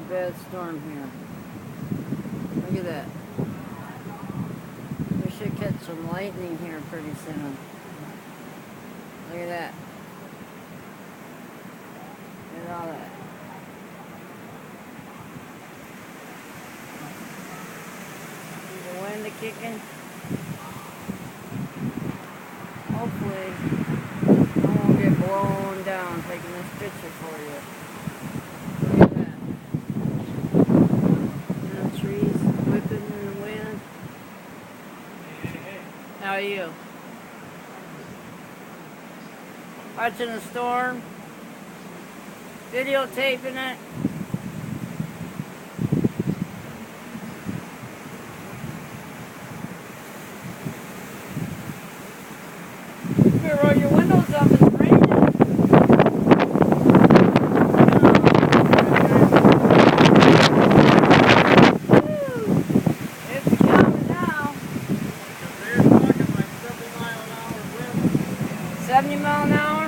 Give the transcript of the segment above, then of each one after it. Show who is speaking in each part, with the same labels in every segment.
Speaker 1: bad storm here. Look at that. We should catch some lightning here pretty soon. Look at that. Look at all that. See the wind kicking? Hopefully I won't get blown down taking this picture for you. Look at that. And the trees whipping in the wind. How are you? Watching the storm? Videotaping it? Here, roll your windows up, it's raining. It's coming now.
Speaker 2: They're talking like 70-mile-an-hour wind.
Speaker 1: 70 mile an hour?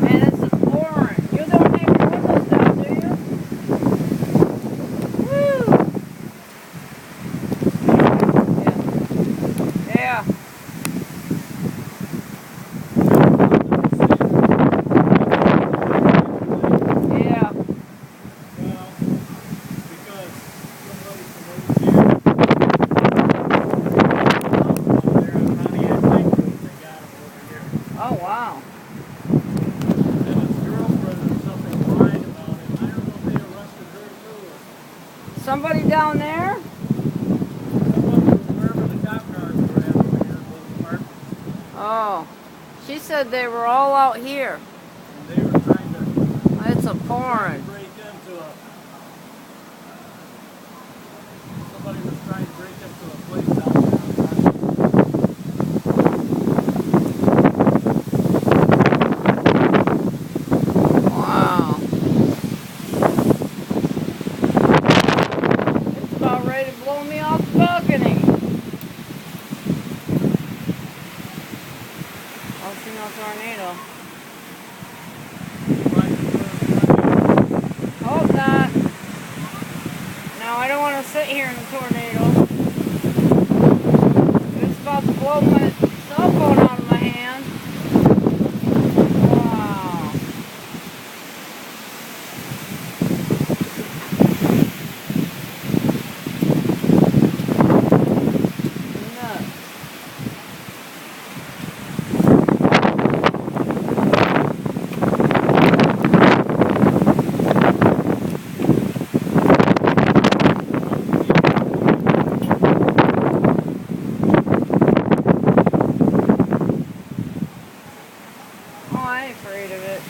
Speaker 1: Man, this is pouring. You don't have your windows down, do you? Woo! Yeah. Yeah.
Speaker 2: Well, because somebody from over here, they're on Pontiac Lake Road, they got them over here.
Speaker 1: Oh, wow.
Speaker 2: And his girlfriend or something lied about it. I don't know if they arrested her too.
Speaker 1: Somebody down there?
Speaker 2: Wherever the cop cars were at over here, those apartments.
Speaker 1: Oh. She said they were all out here.
Speaker 2: And they were trying to
Speaker 1: It's a pouring.
Speaker 2: break into a... Somebody was trying to break into a place down there on Pontiac.
Speaker 1: Wow. It's about ready to blow me off the balcony. I'll see no tornado. Hope not. No, I don't want to sit here in a tornado. It's about to blow my cell phone out of my hand. Wow. Nuts. Oh, I ain't afraid of it.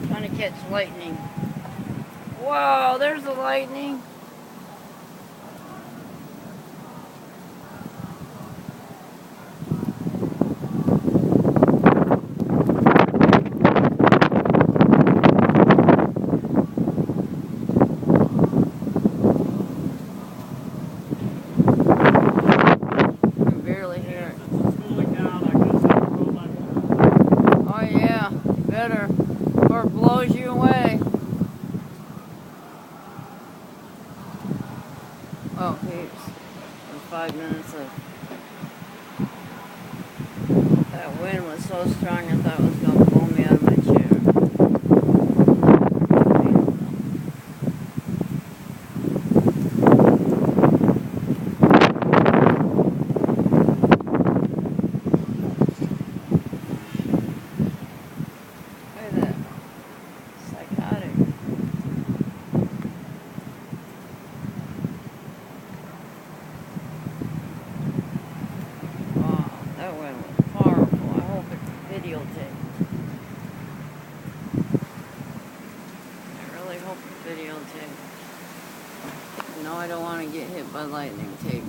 Speaker 1: Trying to catch lightning. Whoa, there's the lightning. I can barely hear it.
Speaker 2: Since it's cooling down, I guess I can roll my window.
Speaker 1: Oh yeah, better. Or it blows you away. Oh, here's 5 minutes of... That wind was so strong I thought it was going to blow me out of my chair. Look at that. Psychotic. Wow, that wind was powerful. I hope it's videotaped. know I don't want to get hit by lightning tape.